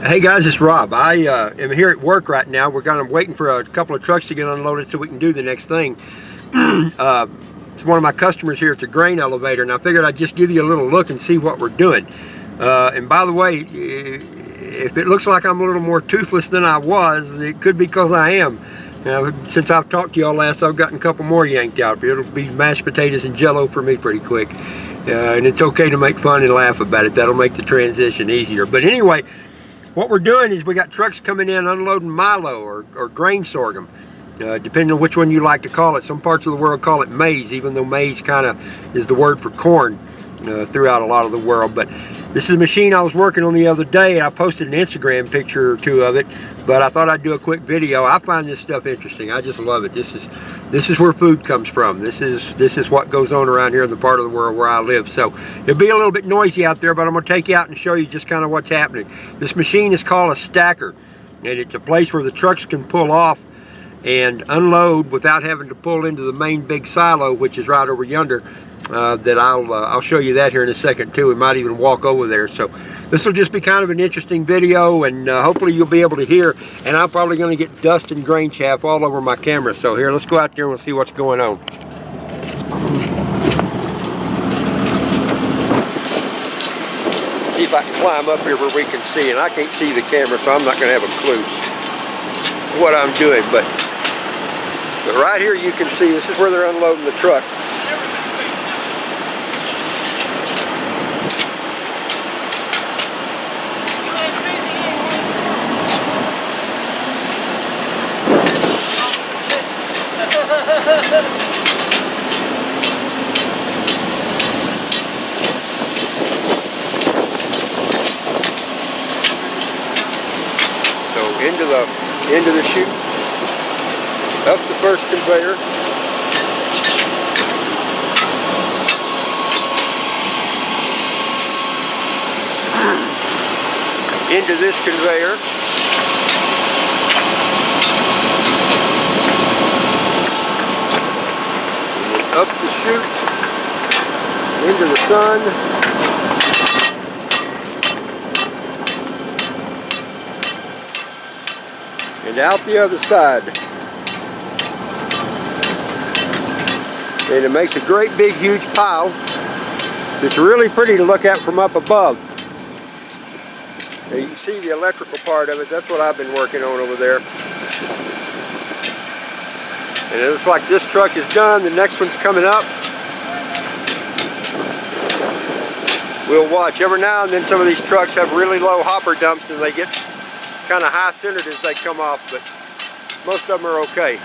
Hey guys, it's Rob. I am here at work right now. We're kind of waiting for a couple of trucks to get unloaded so we can do the next thing. It's one of my customers here at the grain elevator, and I figured I'd just give you a little look and see what we're doing. And by the way, if it looks like I'm a little more toothless than I was, it could be because I am. Since I've talked to y'all last, I've gotten a couple more yanked out. It'll be mashed potatoes and jello for me pretty quick. And it's okay to make fun and laugh about it. That'll make the transition easier. But anyway, what we're doing is we got trucks coming in unloading milo or grain sorghum, depending on which one you like to call it. Some parts of the world call it maize, even though maize kind of is the word for corn throughout a lot of the world. But this is a machine I was working on the other day. I posted an Instagram picture or two of it, but I thought I'd do a quick video. I find this stuff interesting. I just love it. This is where food comes from. This is what goes on around here in the part of the world where I live. So it'll be a little bit noisy out there, but I'm going to take you out and show you just kind of what's happening. This machine is called a stacker, and it's a place where the trucks can pull off and unload without having to pull into the main big silo, which is right over yonder. That I'll show you that here in a second too. We might even walk over there. So this will just be kind of an interesting video, and hopefully you'll be able to hear. And I'm probably going to get dust and grain chaff all over my camera. So here, let's go out there and we'll see what's going on. See if I can climb up here where we can see. And I can't see the camera, so I'm not going to have a clue what I'm doing. But right here you can see this is where they're unloading the truck. So into the chute, up the first conveyor, into this conveyor, up the chute, into the sun, and out the other side. And it makes a great big huge pile. It's really pretty to look at from up above. Now you can see the electrical part of it. That's what I've been working on over there. And it looks like this truck is done. The next one's coming up. We'll watch. Every now and then some of these trucks have really low hopper dumps and they get kind of high-centered as they come off, but most of them are okay.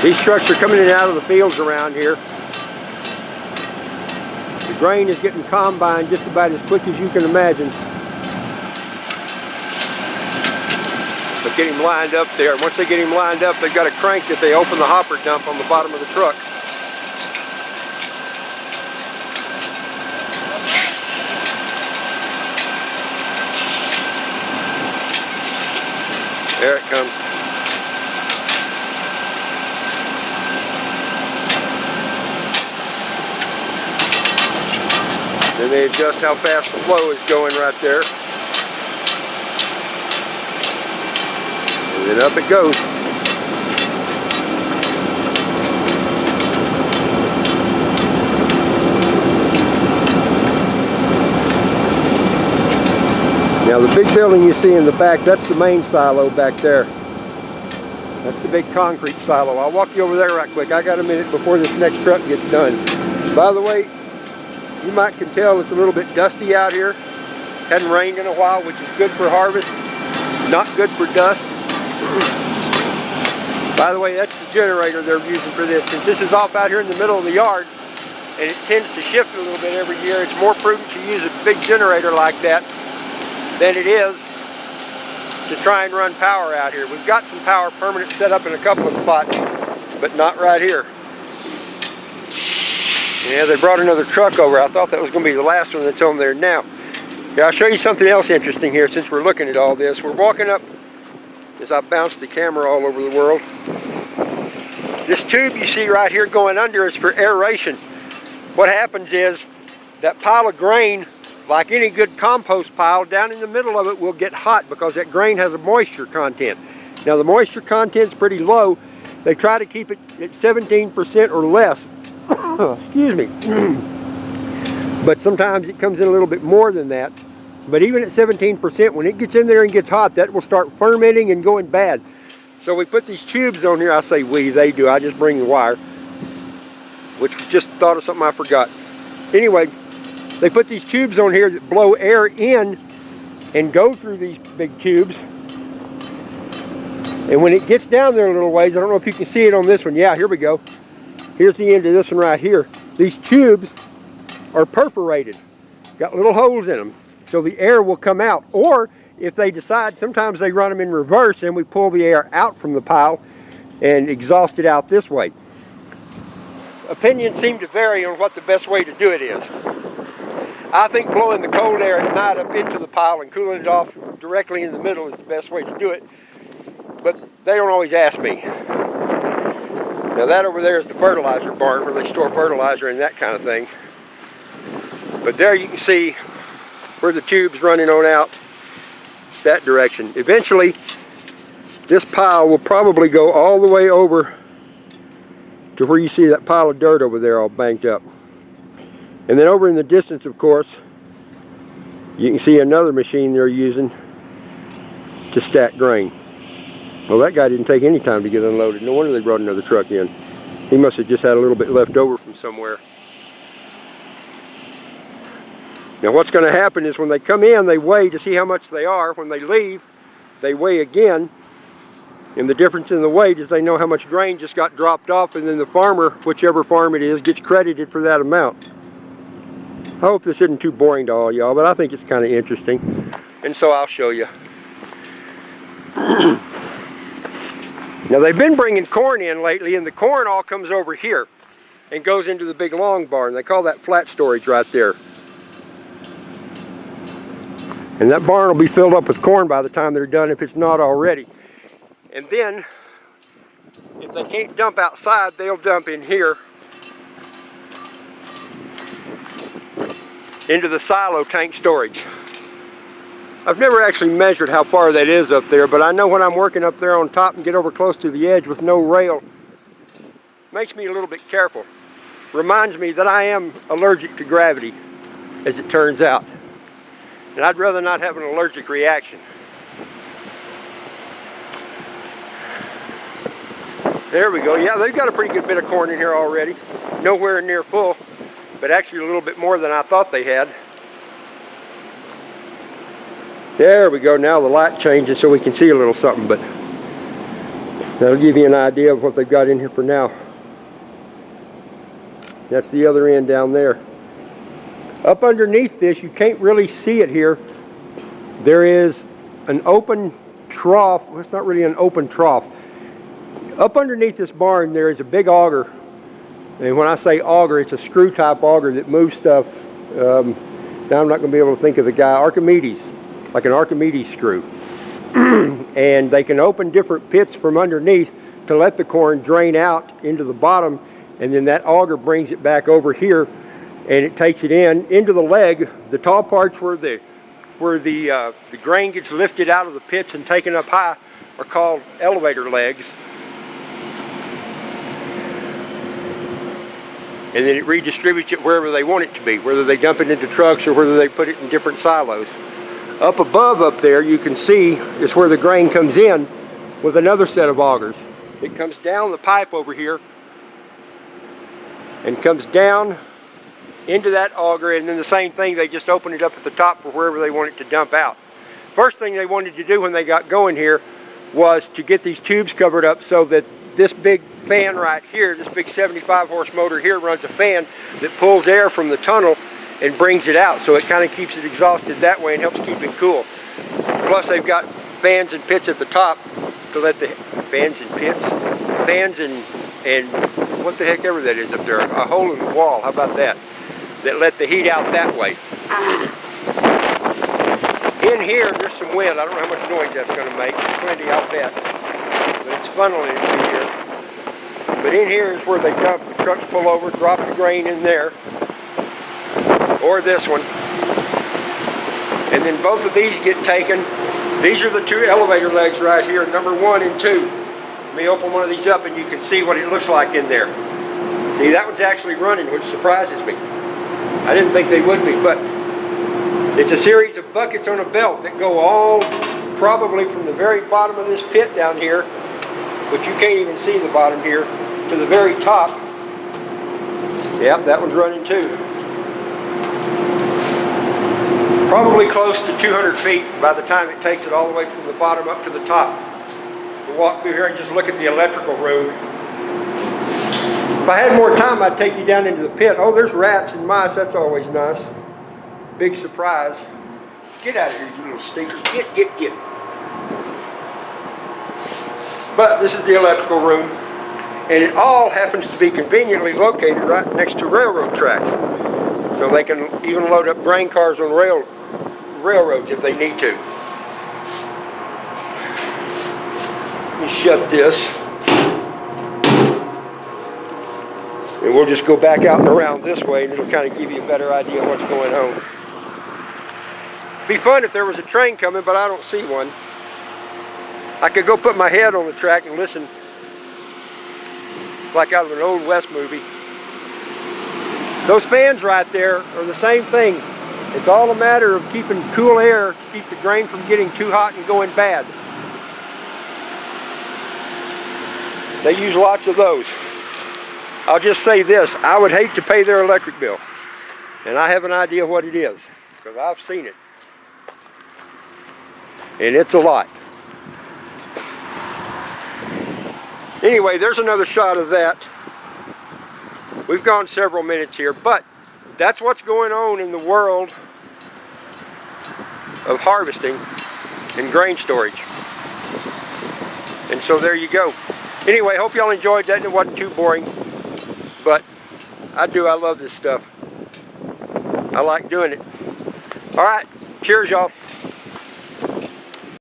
These trucks are coming in and out of the fields around here. The grain is getting combined just about as quick as you can imagine. But get him lined up there. Once they get him lined up, they've got a crank that they open the hopper dump on the bottom of the truck. There it comes. Then they adjust how fast the flow is going right there. And then up it goes. Now the big building you see in the back, that's the main silo back there. That's the big concrete silo. I'll walk you over there right quick. I got a minute before this next truck gets done. By the way, you might can tell it's a little bit dusty out here. Hadn't rained in a while, which is good for harvest, not good for dust. By the way, that's the generator they're using for this. Since this is off out here in the middle of the yard, and it tends to shift a little bit every year. It's more prudent to use a big generator like that than it is to try and run power out here. We've got some power permanent set up in a couple of spots, but not right here. Yeah, they brought another truck over. I thought that was going to be the last one that's on there now. Yeah, I'll show you something else interesting here since we're looking at all this. We're walking up, as I bounce the camera all over the world. This tube you see right here going under is for aeration. What happens is that pile of grain, like any good compost pile, down in the middle of it will get hot because that grain has a moisture content. Now the moisture content's pretty low. They try to keep it at 17% or less. Excuse me. But sometimes it comes in a little bit more than that. But even at 17%, when it gets in there and gets hot, that will start fermenting and going bad. So we put these tubes on here. I say we, they do. I just bring the wire, which just thought of something I forgot. Anyway, they put these tubes on here that blow air in and go through these big tubes. And when it gets down there a little ways, I don't know if you can see it on this one. Yeah, here we go. Here's the end of this one right here. These tubes are perforated, got little holes in them, so the air will come out. Or if they decide, sometimes they run them in reverse and we pull the air out from the pile and exhaust it out this way. Opinions seem to vary on what the best way to do it is. I think blowing the cold air at night up into the pile and cooling it off directly in the middle is the best way to do it, but they don't always ask me. Now that over there is the fertilizer barn where they store fertilizer and that kind of thing. But there you can see where the tube's running on out that direction. Eventually, this pile will probably go all the way over to where you see that pile of dirt over there all banked up. And then over in the distance, of course, you can see another machine they're using to stack grain. Well, that guy didn't take any time to get unloaded. No wonder they brought another truck in. He must have just had a little bit left over from somewhere. Now what's going to happen is when they come in, they weigh to see how much they are. When they leave, they weigh again. And the difference in the weight is they know how much grain just got dropped off, and then the farmer, whichever farm it is, gets credited for that amount. I hope this isn't too boring to all y'all, but I think it's kind of interesting. And so I'll show you. Now they've been bringing corn in lately, and the corn all comes over here and goes into the big long barn. They call that flat storage right there. And that barn will be filled up with corn by the time they're done, if it's not already. And then, if they can't dump outside, they'll dump in here into the silo tank storage. I've never actually measured how far that is up there, but I know when I'm working up there on top and get over close to the edge with no rail, makes me a little bit careful. Reminds me that I am allergic to gravity, as it turns out. And I'd rather not have an allergic reaction. There we go. Yeah, they've got a pretty good bit of corn in here already. Nowhere near full, but actually a little bit more than I thought they had. There we go. Now the light changes so we can see a little something, but that'll give you an idea of what they've got in here for now. That's the other end down there. Up underneath this, you can't really see it here. There is an open trough. Well, it's not really an open trough. Up underneath this barn, there is a big auger. And when I say auger, it's a screw type auger that moves stuff. Now I'm not going to be able to think of the guy. Archimedes, like an Archimedes screw. And they can open different pits from underneath to let the corn drain out into the bottom. And then that auger brings it back over here, and it takes it into the leg. The tall parts where the grain gets lifted out of the pits and taken up high are called elevator legs. And then it redistributes it wherever they want it to be, whether they dump it into trucks or whether they put it in different silos. Up above up there, you can see is where the grain comes in with another set of augers. It comes down the pipe over here and comes down into that auger, and then the same thing, they just open it up at the top for wherever they want it to dump out. First thing they wanted to do when they got going here was to get these tubes covered up so that this big fan right here, this big 75 horse motor here runs a fan that pulls air from the tunnel and brings it out. So it kind of keeps it exhausted that way and helps keep it cool. Plus they've got fans and pits at the top to let the fans and what the heck ever that is up there, a hole in the wall, how about that, that let the heat out that way. In here there's some wind. I don't know how much noise that's going to make. Plenty, I'll bet, but it's funneling in here. But in here is where they dump. The trucks pull over, drop the grain in there, or this one, and then both of these get taken. These are the two elevator legs right here, number 1 and 2. Let me open one of these up and you can see what it looks like in there. See, that one's actually running, which surprises me. I didn't think they would be, but it's a series of buckets on a belt that go all probably from the very bottom of this pit down here, but you can't even see the bottom here, to the very top. Yep, that one's running too. Probably close to 200 feet by the time it takes it all the way from the bottom up to the top. We'll walk through here and just look at the electrical room. If I had more time, I'd take you down into the pit. Oh, there's rats and mice. That's always nice. Big surprise. Get out of here, you little stinker. Get. But this is the electrical room. And it all happens to be conveniently located right next to railroad tracks. So they can even load up grain cars on railroads if they need to. Let me shut this. And we'll just go back out and around this way and it'll kind of give you a better idea of what's going on. Be fun if there was a train coming, but I don't see one. I could go put my head on the track and listen like out of an old West movie. Those fans right there are the same thing. It's all a matter of keeping cool air to keep the grain from getting too hot and going bad. They use lots of those. I'll just say this, I would hate to pay their electric bill. And I have an idea what it is, because I've seen it. And it's a lot. Anyway, there's another shot of that. We've gone several minutes here, but that's what's going on in the world of harvesting and grain storage. And so there you go. Anyway, hope y'all enjoyed that and it wasn't too boring. But I love this stuff. I like doing it. All right, cheers y'all.